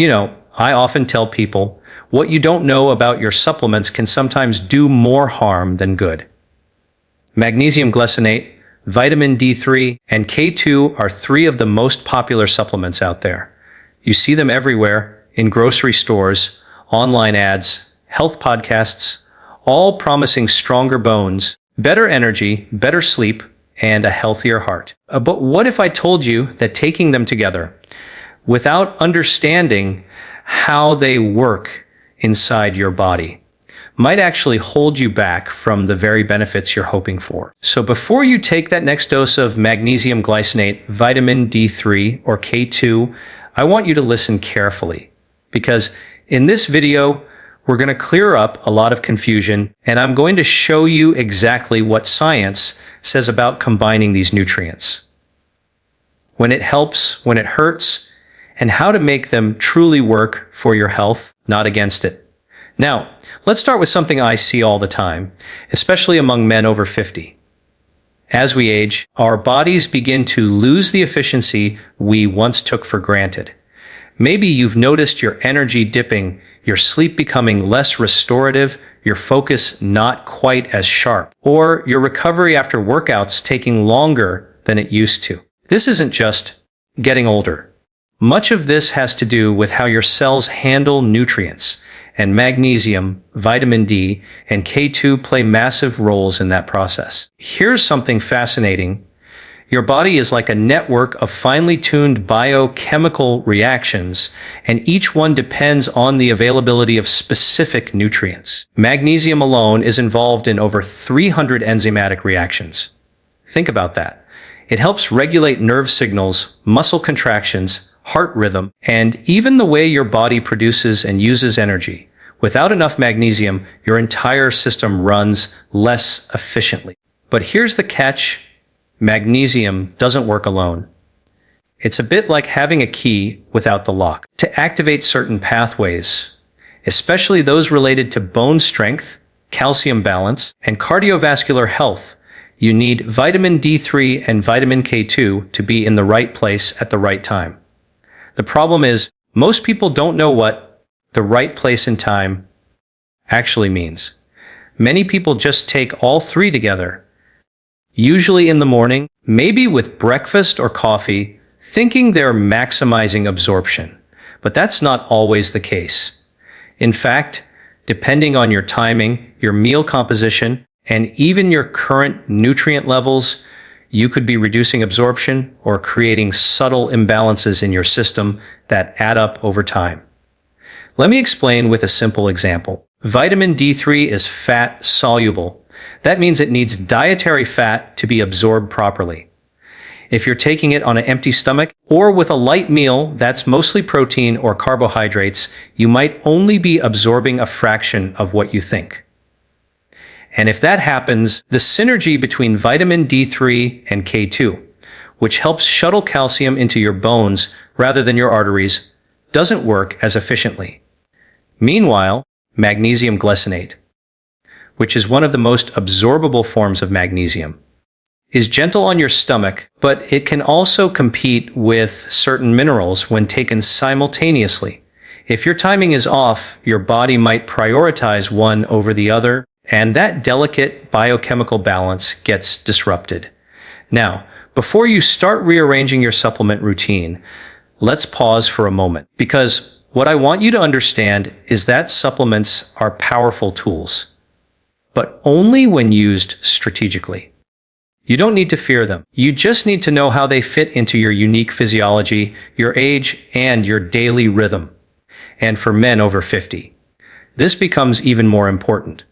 I often tell people what you don't know about your supplements can sometimes do more harm than good. Magnesium glycinate, vitamin D3, and K2 are three of the most popular supplements out there. You see them everywhere, in grocery stores, online ads, health podcasts, all promising stronger bones, better energy, better sleep, and a healthier heart. But what if I told you that taking them together, without understanding how they work inside your body, might actually hold you back from the very benefits you're hoping for? So before you take that next dose of magnesium glycinate, vitamin D3, or K2, I want you to listen carefully, because in this video, we're going to clear up a lot of confusion, and I'm going to show you exactly what science says about combining these nutrients, when it helps, when it hurts, and how to make them truly work for your health, not against it. Now, let's start with something I see all the time, especially among men over 50. As we age, our bodies begin to lose the efficiency we once took for granted. Maybe you've noticed your energy dipping, your sleep becoming less restorative, your focus not quite as sharp, or your recovery after workouts taking longer than it used to. This isn't just getting older. Much of this has to do with how your cells handle nutrients, and magnesium, vitamin D, and K2 play massive roles in that process. Here's something fascinating. Your body is like a network of finely tuned biochemical reactions, and each one depends on the availability of specific nutrients. Magnesium alone is involved in over 300 enzymatic reactions. Think about that. It helps regulate nerve signals, muscle contractions, heart rhythm, and even the way your body produces and uses energy. Without enough magnesium, your entire system runs less efficiently. But here's the catch. Magnesium doesn't work alone. It's a bit like having a key without the lock. To activate certain pathways, especially those related to bone strength, calcium balance, and cardiovascular health, you need vitamin D3 and vitamin K2 to be in the right place at the right time. The problem is, most people don't know what the right place and time actually means. Many people just take all three together, usually in the morning, maybe with breakfast or coffee, thinking they're maximizing absorption. But that's not always the case. In fact, depending on your timing, your meal composition, and even your current nutrient levels, you could be reducing absorption or creating subtle imbalances in your system that add up over time. Let me explain with a simple example. Vitamin D3 is fat soluble. That means it needs dietary fat to be absorbed properly. If you're taking it on an empty stomach or with a light meal that's mostly protein or carbohydrates, you might only be absorbing a fraction of what you think. And if that happens, the synergy between vitamin D3 and K2, which helps shuttle calcium into your bones rather than your arteries, doesn't work as efficiently. Meanwhile, magnesium glycinate, which is one of the most absorbable forms of magnesium, is gentle on your stomach, but it can also compete with certain minerals when taken simultaneously. If your timing is off, your body might prioritize one over the other, and that delicate biochemical balance gets disrupted. Now, before you start rearranging your supplement routine, let's pause for a moment, because what I want you to understand is that supplements are powerful tools, but only when used strategically. You don't need to fear them. You just need to know how they fit into your unique physiology, your age, and your daily rhythm. And for men over 50, this becomes even more important.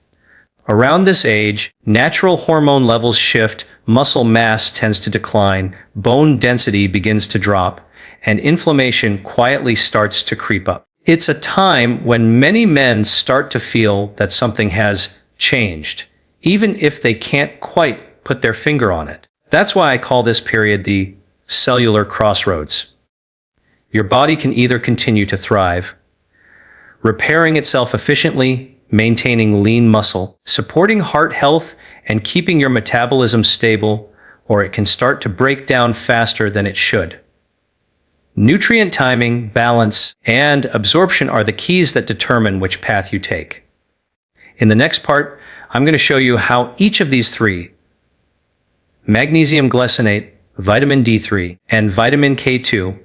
Around this age, natural hormone levels shift, muscle mass tends to decline, bone density begins to drop, and inflammation quietly starts to creep up. It's a time when many men start to feel that something has changed, even if they can't quite put their finger on it. That's why I call this period the cellular crossroads. Your body can either continue to thrive, repairing itself efficiently, maintaining lean muscle, supporting heart health, and keeping your metabolism stable, or it can start to break down faster than it should. Nutrient timing, balance, and absorption are the keys that determine which path you take. In the next part, I'm going to show you how each of these three, magnesium glycinate, vitamin D3, and vitamin K2,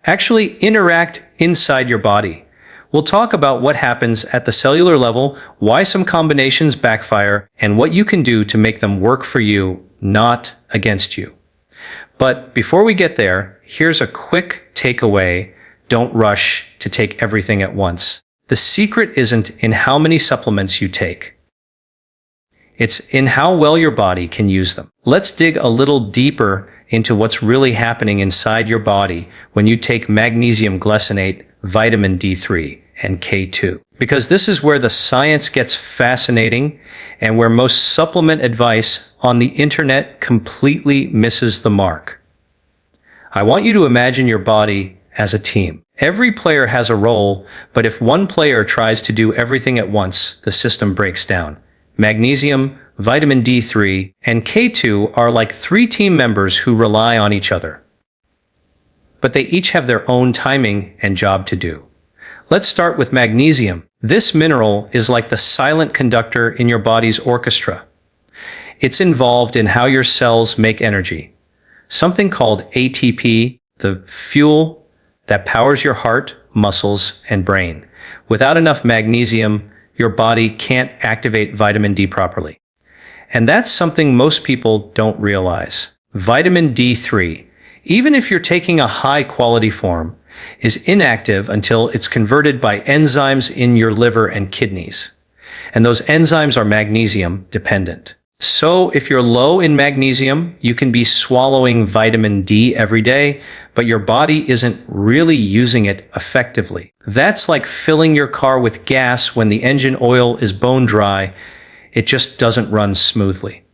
actually interact inside your body. We'll talk about what happens at the cellular level, why some combinations backfire, and what you can do to make them work for you, not against you. But before we get there, here's a quick takeaway. Don't rush to take everything at once. The secret isn't in how many supplements you take. It's in how well your body can use them. Let's dig a little deeper into what's really happening inside your body when you take magnesium glycinate, vitamin D3, and K2. Because this is where the science gets fascinating and where most supplement advice on the internet completely misses the mark. I want you to imagine your body as a team. Every player has a role, but if one player tries to do everything at once, the system breaks down. Magnesium, vitamin D3, and K2 are like three team members who rely on each other. But they each have their own timing and job to do. Let's start with magnesium. This mineral is like the silent conductor in your body's orchestra. It's involved in how your cells make energy. Something called ATP, the fuel that powers your heart, muscles, and brain. Without enough magnesium, your body can't activate vitamin D properly. And that's something most people don't realize. Vitamin D3, even if you're taking a high-quality form, is inactive until it's converted by enzymes in your liver and kidneys. And those enzymes are magnesium dependent. So if you're low in magnesium, you can be swallowing vitamin D every day, but your body isn't really using it effectively. That's like filling your car with gas when the engine oil is bone dry. It just doesn't run smoothly.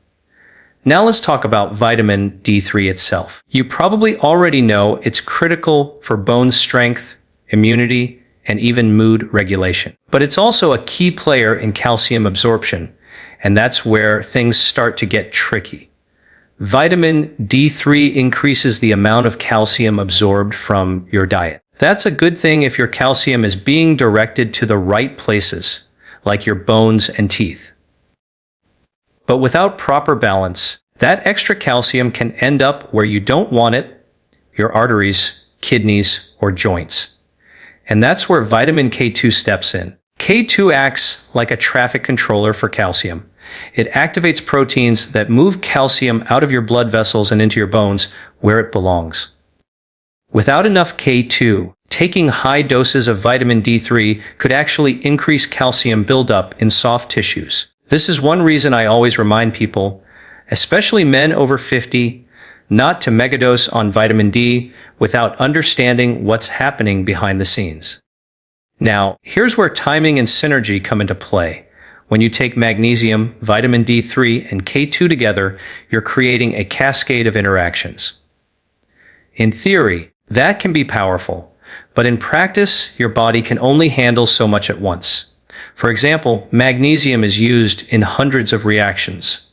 Now let's talk about vitamin D3 itself. You probably already know it's critical for bone strength, immunity, and even mood regulation. But it's also a key player in calcium absorption, and that's where things start to get tricky. Vitamin D3 increases the amount of calcium absorbed from your diet. That's a good thing if your calcium is being directed to the right places, like your bones and teeth. But without proper balance, that extra calcium can end up where you don't want it, your arteries, kidneys, or joints. And that's where vitamin K2 steps in. K2 acts like a traffic controller for calcium. It activates proteins that move calcium out of your blood vessels and into your bones where it belongs. Without enough K2, taking high doses of vitamin D3 could actually increase calcium buildup in soft tissues. This is one reason I always remind people, especially men over 50, not to megadose on vitamin D without understanding what's happening behind the scenes. Now, here's where timing and synergy come into play. When you take magnesium, vitamin D3, and K2 together, you're creating a cascade of interactions. In theory, that can be powerful, but in practice, your body can only handle so much at once. For example, magnesium is used in hundreds of reactions,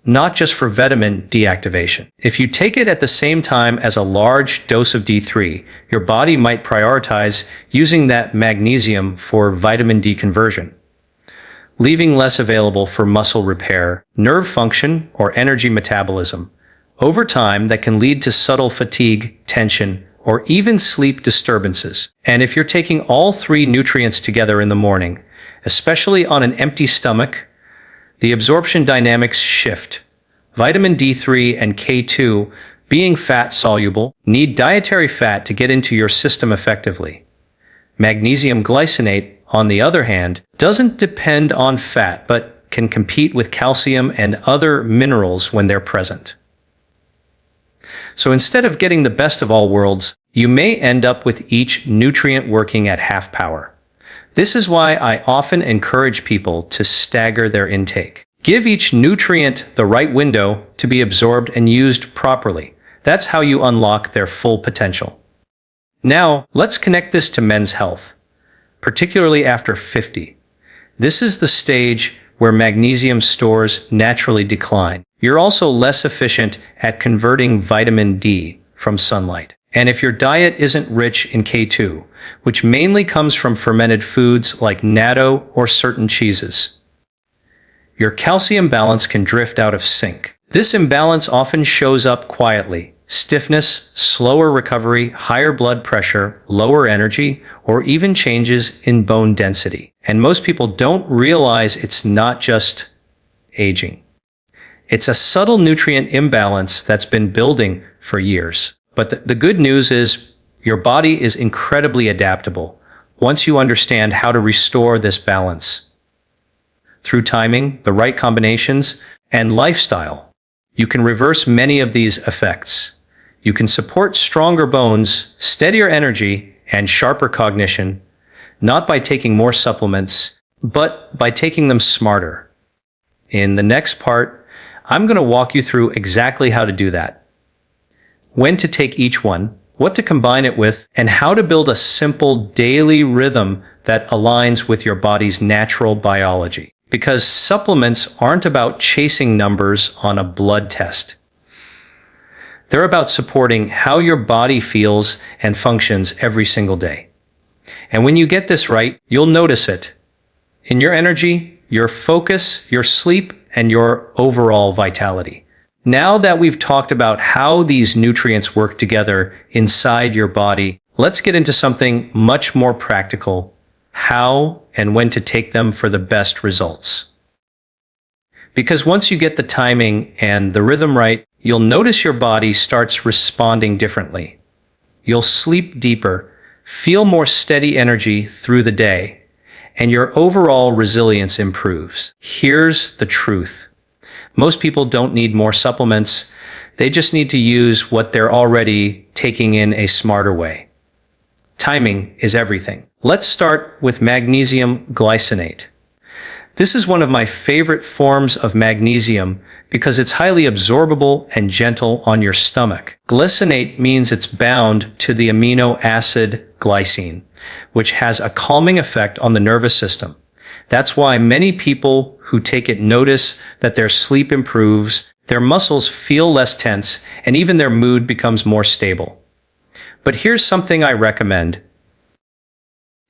not just for vitamin D activation. If you take it at the same time as a large dose of D3, your body might prioritize using that magnesium for vitamin D conversion, leaving less available for muscle repair, nerve function, or energy metabolism. Over time, that can lead to subtle fatigue, tension, or even sleep disturbances. And if you're taking all three nutrients together in the morning, especially on an empty stomach, the absorption dynamics shift. Vitamin D3 and K2, being fat-soluble, need dietary fat to get into your system effectively. Magnesium glycinate, on the other hand, doesn't depend on fat but can compete with calcium and other minerals when they're present. So instead of getting the best of all worlds, you may end up with each nutrient working at half power. This is why I often encourage people to stagger their intake. Give each nutrient the right window to be absorbed and used properly. That's how you unlock their full potential. Now, let's connect this to men's health, particularly after 50. This is the stage where magnesium stores naturally decline. You're also less efficient at converting vitamin D from sunlight. And if your diet isn't rich in K2, which mainly comes from fermented foods like natto or certain cheeses, your calcium balance can drift out of sync. This imbalance often shows up quietly: stiffness, slower recovery, higher blood pressure, lower energy, or even changes in bone density. And most people don't realize it's not just aging. It's a subtle nutrient imbalance that's been building for years. But the good news is your body is incredibly adaptable once you understand how to restore this balance. Through timing, the right combinations, and lifestyle, you can reverse many of these effects. You can support stronger bones, steadier energy, and sharper cognition, not by taking more supplements, but by taking them smarter. In the next part, I'm going to walk you through exactly how to do that, when to take each one, what to combine it with, and how to build a simple daily rhythm that aligns with your body's natural biology. Because supplements aren't about chasing numbers on a blood test. They're about supporting how your body feels and functions every single day. And when you get this right, you'll notice it in your energy, your focus, your sleep, and your overall vitality. Now that we've talked about how these nutrients work together inside your body, let's get into something much more practical: how and when to take them for the best results. Because once you get the timing and the rhythm right, you'll notice your body starts responding differently. You'll sleep deeper, feel more steady energy through the day, and your overall resilience improves. Here's the truth. Most people don't need more supplements. They just need to use what they're already taking in a smarter way. Timing is everything. Let's start with magnesium glycinate. This is one of my favorite forms of magnesium because it's highly absorbable and gentle on your stomach. Glycinate means it's bound to the amino acid glycine, which has a calming effect on the nervous system. That's why many people who take it notice that their sleep improves, their muscles feel less tense, and even their mood becomes more stable. But here's something I recommend.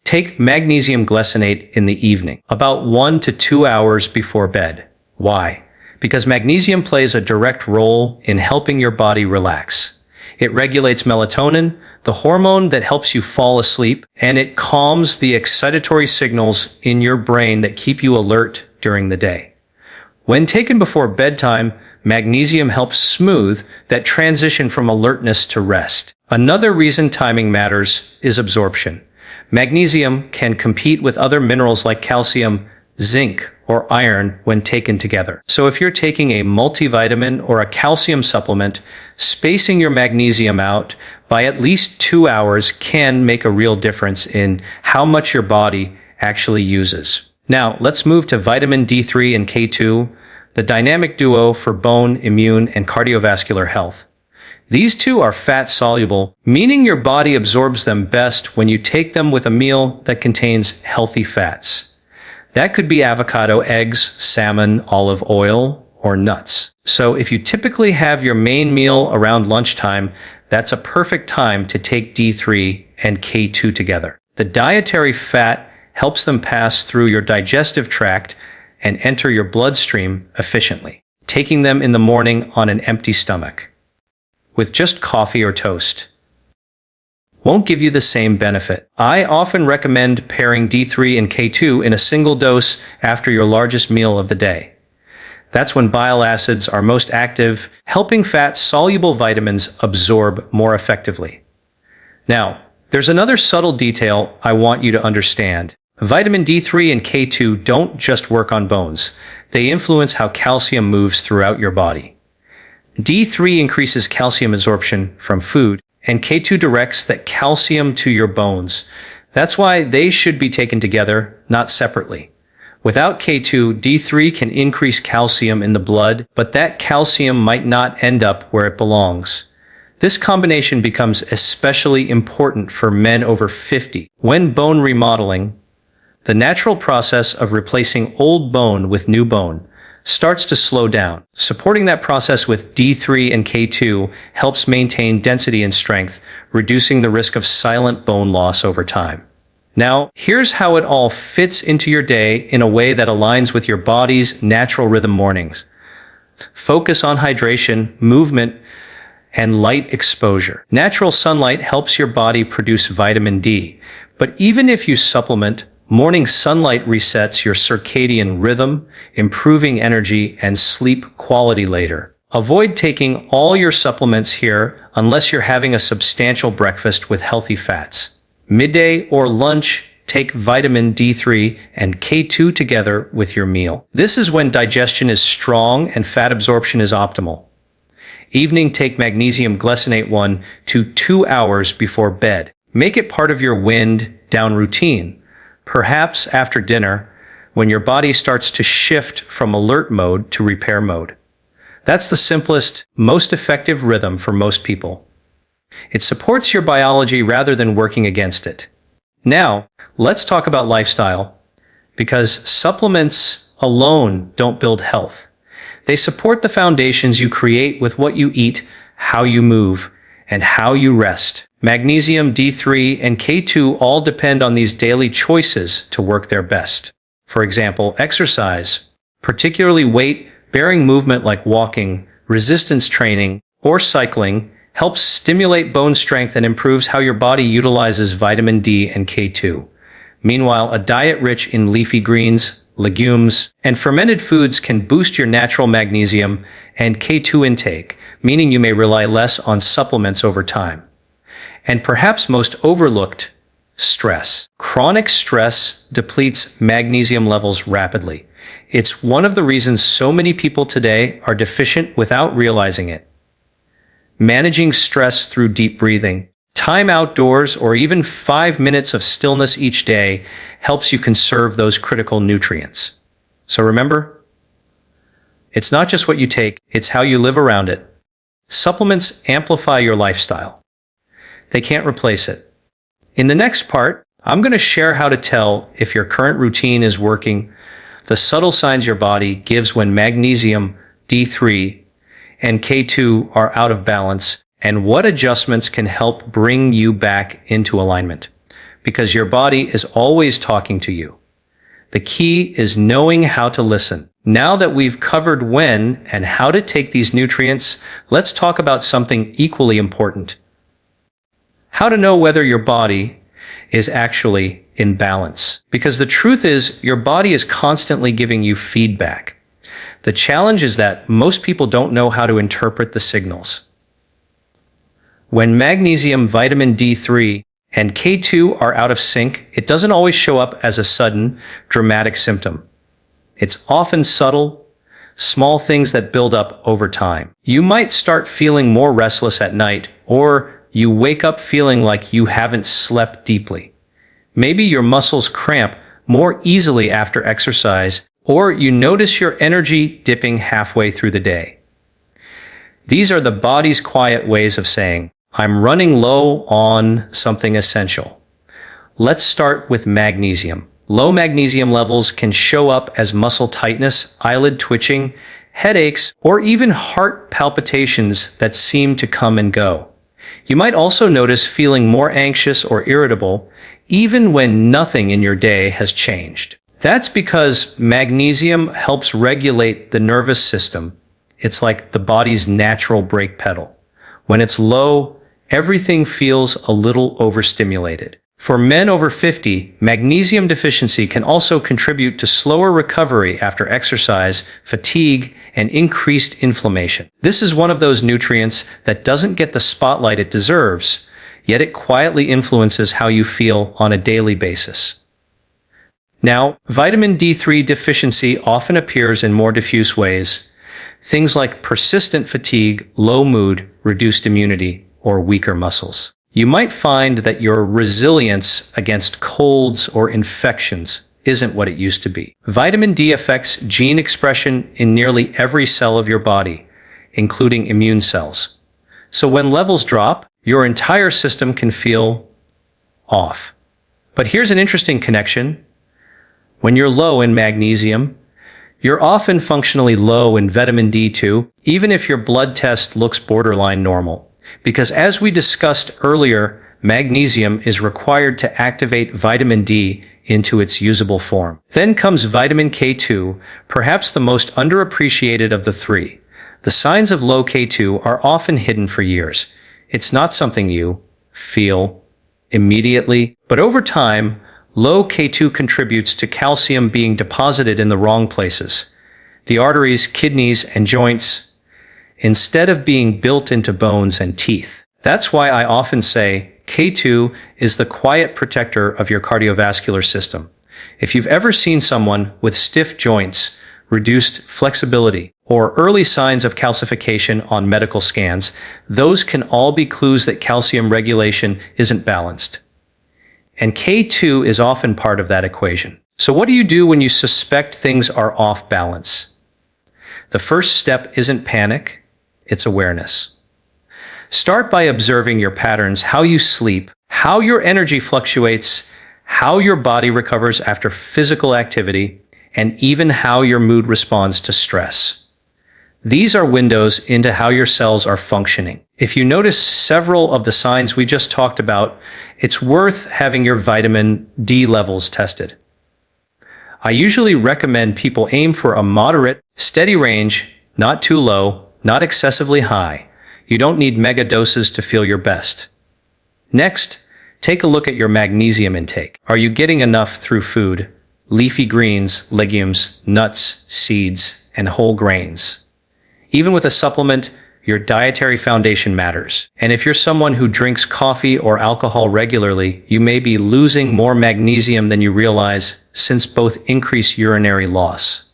Take magnesium glycinate in the evening, about 1 to 2 hours before bed. Why? Because magnesium plays a direct role in helping your body relax. It regulates melatonin, the hormone that helps you fall asleep, and it calms the excitatory signals in your brain that keep you alert during the day. When taken before bedtime, magnesium helps smooth that transition from alertness to rest. Another reason timing matters is absorption. Magnesium can compete with other minerals like calcium, zinc, or iron when taken together. So if you're taking a multivitamin or a calcium supplement, spacing your magnesium out by at least 2 hours can make a real difference in how much your body actually uses. Now, let's move to vitamin D3 and K2, the dynamic duo for bone, immune, and cardiovascular health. These two are fat-soluble, meaning your body absorbs them best when you take them with a meal that contains healthy fats. That could be avocado, eggs, salmon, olive oil, or nuts. So if you typically have your main meal around lunchtime, that's a perfect time to take D3 and K2 together. The dietary fat helps them pass through your digestive tract and enter your bloodstream efficiently. Taking them in the morning on an empty stomach, with just coffee or toast, won't give you the same benefit. I often recommend pairing D3 and K2 in a single dose after your largest meal of the day. That's when bile acids are most active, helping fat-soluble vitamins absorb more effectively. Now, there's another subtle detail I want you to understand. Vitamin D3 and K2 don't just work on bones. They influence how calcium moves throughout your body. D3 increases calcium absorption from food, and K2 directs that calcium to your bones. That's why they should be taken together, not separately. Without K2, D3 can increase calcium in the blood, but that calcium might not end up where it belongs. This combination becomes especially important for men over 50. When bone remodeling, the natural process of replacing old bone with new bone, starts to slow down. Supporting that process with D3 and K2 helps maintain density and strength, reducing the risk of silent bone loss over time. Now, here's how it all fits into your day in a way that aligns with your body's natural rhythm mornings. Focus on hydration, movement, and light exposure. Natural sunlight helps your body produce vitamin D, but even if you supplement, morning sunlight resets your circadian rhythm, improving energy and sleep quality later. Avoid taking all your supplements here unless you're having a substantial breakfast with healthy fats. Midday or lunch, take vitamin D3 and K2 together with your meal. This is when digestion is strong and fat absorption is optimal. Evening, take magnesium glycinate 1 to 2 hours before bed. Make it part of your wind down routine, perhaps after dinner, when your body starts to shift from alert mode to repair mode. That's the simplest, most effective rhythm for most people. It supports your biology rather than working against it. Now, let's talk about lifestyle, because supplements alone don't build health. They support the foundations you create with what you eat, how you move, and how you rest. Magnesium, D3, and K2 all depend on these daily choices to work their best. For example, exercise, particularly weight-bearing movement like walking, resistance training, or cycling, helps stimulate bone strength and improves how your body utilizes vitamin D and K2. Meanwhile, a diet rich in leafy greens, legumes, and fermented foods can boost your natural magnesium and K2 intake, meaning you may rely less on supplements over time. And perhaps most overlooked, stress. Chronic stress depletes magnesium levels rapidly. It's one of the reasons so many people today are deficient without realizing it. Managing stress through deep breathing, time outdoors, or even 5 minutes of stillness each day helps you conserve those critical nutrients. So remember, it's not just what you take, it's how you live around it. Supplements amplify your lifestyle. They can't replace it. In the next part, I'm going to share how to tell if your current routine is working, the subtle signs your body gives when magnesium, D3, and K2 are out of balance, and what adjustments can help bring you back into alignment. Because your body is always talking to you. The key is knowing how to listen. Now that we've covered when and how to take these nutrients, let's talk about something equally important. How to know whether your body is actually in balance. Because the truth is, your body is constantly giving you feedback. The challenge is that most people don't know how to interpret the signals. When magnesium, vitamin D3, and K2 are out of sync, it doesn't always show up as a sudden, dramatic symptom. It's often subtle, small things that build up over time. You might start feeling more restless at night, or you wake up feeling like you haven't slept deeply. Maybe your muscles cramp more easily after exercise, or you notice your energy dipping halfway through the day. These are the body's quiet ways of saying, I'm running low on something essential. Let's start with magnesium. Low magnesium levels can show up as muscle tightness, eyelid twitching, headaches, or even heart palpitations that seem to come and go. You might also notice feeling more anxious or irritable, even when nothing in your day has changed. That's because magnesium helps regulate the nervous system. It's like the body's natural brake pedal. When it's low, everything feels a little overstimulated. For men over 50, magnesium deficiency can also contribute to slower recovery after exercise, fatigue, and increased inflammation. This is one of those nutrients that doesn't get the spotlight it deserves, yet it quietly influences how you feel on a daily basis. Now, vitamin D3 deficiency often appears in more diffuse ways. Things like persistent fatigue, low mood, reduced immunity, or weaker muscles. You might find that your resilience against colds or infections isn't what it used to be. Vitamin D affects gene expression in nearly every cell of your body, including immune cells. So when levels drop, your entire system can feel off. But here's an interesting connection. When you're low in magnesium, You're often functionally low in vitamin D2, even if your blood test looks borderline normal. Because as we discussed earlier, magnesium is required to activate vitamin D into its usable form. Then comes vitamin K2, perhaps the most underappreciated of the three. The signs of low K2 are often hidden for years. It's not something you feel immediately, but over time, low K2 contributes to calcium being deposited in the wrong places, the arteries, kidneys, and joints, instead of being built into bones and teeth. That's why I often say K2 is the quiet protector of your cardiovascular system. If you've ever seen someone with stiff joints, reduced flexibility, or early signs of calcification on medical scans, those can all be clues that calcium regulation isn't balanced. And K2 is often part of that equation. So what do you do when you suspect things are off balance? The first step isn't panic, it's awareness. Start by observing your patterns, how you sleep, how your energy fluctuates, how your body recovers after physical activity, and even how your mood responds to stress. These are windows into how your cells are functioning. If you notice several of the signs we just talked about, it's worth having your vitamin D levels tested. I usually recommend people aim for a moderate, steady range, not too low, not excessively high. You don't need mega doses to feel your best. Next, take a look at your magnesium intake. Are you getting enough through food, leafy greens, legumes, nuts, seeds, and whole grains? Even with a supplement, your dietary foundation matters. And if you're someone who drinks coffee or alcohol regularly, you may be losing more magnesium than you realize, since both increase urinary loss.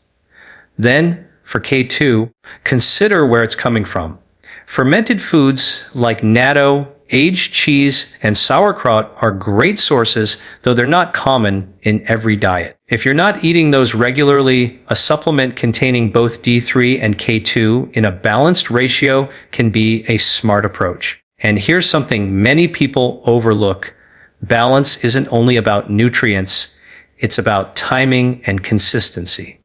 Then, for K2, consider where it's coming from. Fermented foods like natto, aged cheese, and sauerkraut are great sources, though they're not common in every diet. If you're not eating those regularly, a supplement containing both D3 and K2 in a balanced ratio can be a smart approach. And here's something many people overlook. Balance isn't only about nutrients, it's about timing and consistency.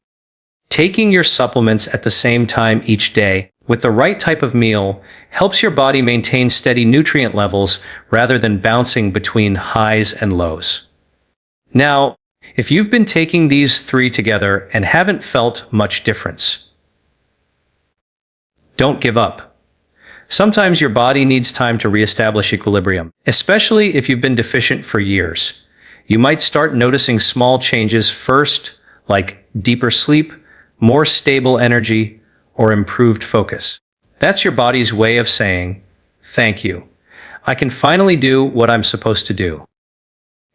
Taking your supplements at the same time each day, with the right type of meal, helps your body maintain steady nutrient levels rather than bouncing between highs and lows. Now, if you've been taking these three together and haven't felt much difference, don't give up. Sometimes your body needs time to reestablish equilibrium, especially if you've been deficient for years. You might start noticing small changes first, like deeper sleep, more stable energy, or improved focus. That's your body's way of saying, thank you. I can finally do what I'm supposed to do.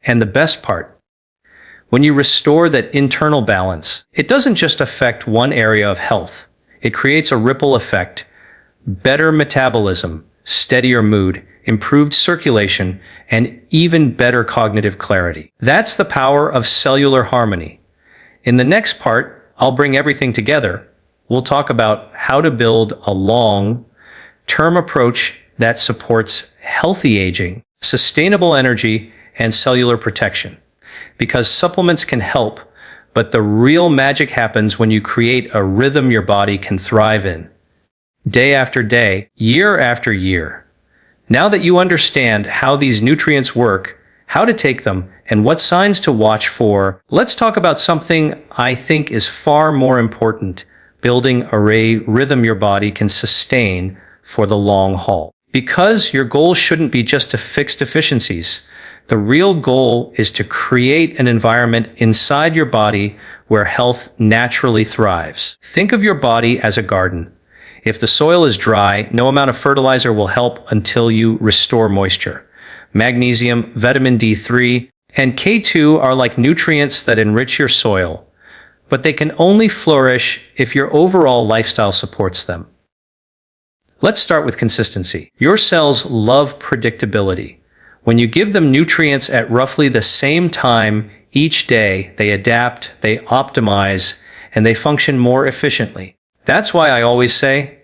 And the best part, when you restore that internal balance, it doesn't just affect one area of health. It creates a ripple effect, better metabolism, steadier mood, improved circulation, and even better cognitive clarity. That's the power of cellular harmony. In the next part, I'll bring everything together. We'll talk about how to build a long-term approach that supports healthy aging, sustainable energy, and cellular protection. Because supplements can help, but the real magic happens when you create a rhythm your body can thrive in. Day after day, year after year. Now that you understand how these nutrients work, how to take them, and what signs to watch for, let's talk about something I think is far more important: building a rhythm your body can sustain for the long haul. Because your goal shouldn't be just to fix deficiencies. The real goal is to create an environment inside your body where health naturally thrives. Think of your body as a garden. If the soil is dry, no amount of fertilizer will help until you restore moisture. Magnesium, vitamin D3, and K2 are like nutrients that enrich your soil, but they can only flourish if your overall lifestyle supports them. Let's start with consistency. Your cells love predictability. When you give them nutrients at roughly the same time each day, they adapt, they optimize, and they function more efficiently. That's why I always say,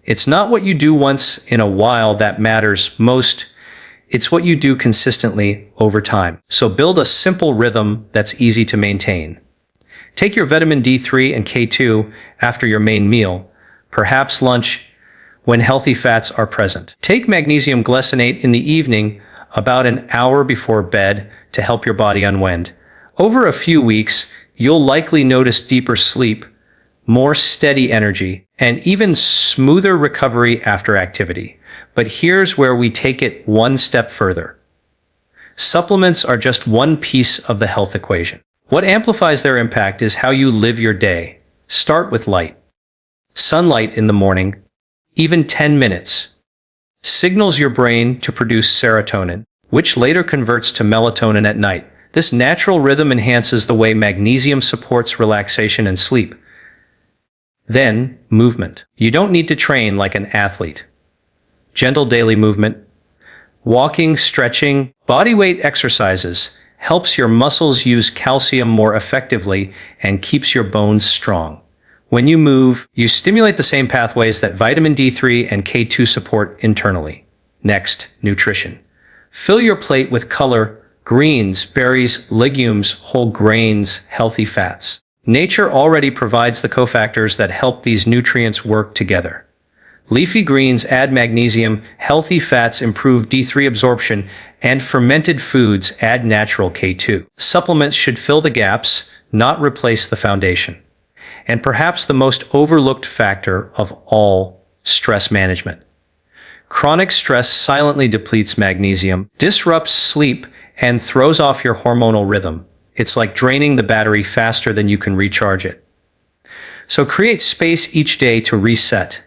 it's not what you do once in a while that matters most. It's what you do consistently over time. So build a simple rhythm that's easy to maintain. Take your vitamin D3 and K2 after your main meal, perhaps lunch, when healthy fats are present. Take magnesium glycinate in the evening, about an hour before bed, to help your body unwind. Over a few weeks, you'll likely notice deeper sleep, more steady energy, and even smoother recovery after activity. But here's where we take it one step further. Supplements are just one piece of the health equation. What amplifies their impact is how you live your day. Start with light. Sunlight in the morning, even 10 minutes, signals your brain to produce serotonin, which later converts to melatonin at night. This natural rhythm enhances the way magnesium supports relaxation and sleep. Then, movement. You don't need to train like an athlete. Gentle daily movement, walking, stretching, bodyweight exercises helps your muscles use calcium more effectively and keeps your bones strong. When you move, you stimulate the same pathways that vitamin D3 and K2 support internally. Next, nutrition. Fill your plate with color, greens, berries, legumes, whole grains, healthy fats. Nature already provides the cofactors that help these nutrients work together. Leafy greens add magnesium, healthy fats improve D3 absorption, and fermented foods add natural K2. Supplements should fill the gaps, not replace the foundation. And perhaps the most overlooked factor of all, stress management. Chronic stress silently depletes magnesium, disrupts sleep, and throws off your hormonal rhythm. It's like draining the battery faster than you can recharge it. So create space each day to reset.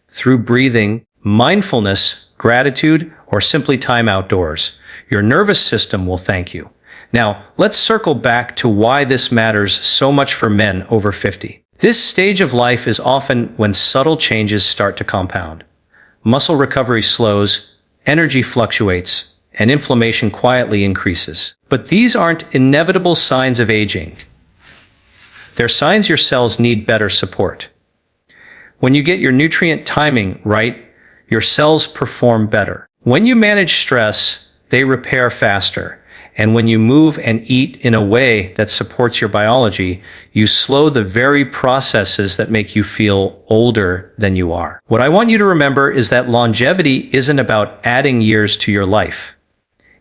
Through breathing, mindfulness, gratitude, or simply time outdoors, your nervous system will thank you. Now, let's circle back to why this matters so much for men over 50. This stage of life is often when subtle changes start to compound. Muscle recovery slows, energy fluctuates, and inflammation quietly increases. But these aren't inevitable signs of aging. They're signs your cells need better support. When you get your nutrient timing right, your cells perform better. When you manage stress, they repair faster. And when you move and eat in a way that supports your biology, you slow the very processes that make you feel older than you are. What I want you to remember is that longevity isn't about adding years to your life.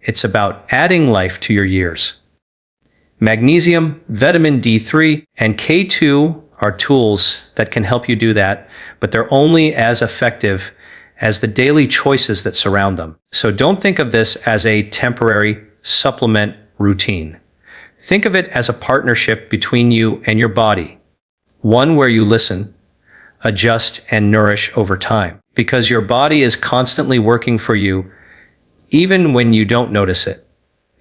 It's about adding life to your years. Magnesium, vitamin D3, and K2 are tools that can help you do that, but they're only as effective as the daily choices that surround them. So don't think of this as a temporary supplement routine. Think of it as a partnership between you and your body, one where you listen, adjust, and nourish over time, because your body is constantly working for you, even when you don't notice it.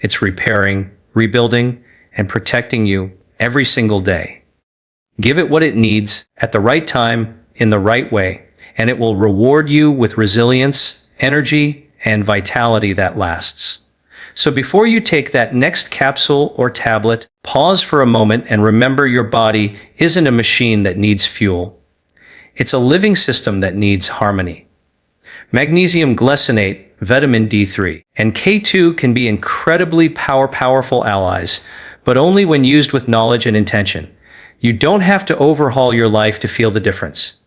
It's repairing, rebuilding, and protecting you every single day. Give it what it needs at the right time, in the right way, and it will reward you with resilience, energy, and vitality that lasts. So before you take that next capsule or tablet, pause for a moment and remember your body isn't a machine that needs fuel. It's a living system that needs harmony. Magnesium glycinate, vitamin D3, and K2 can be incredibly powerful allies, but only when used with knowledge and intention. You don't have to overhaul your life to feel the difference.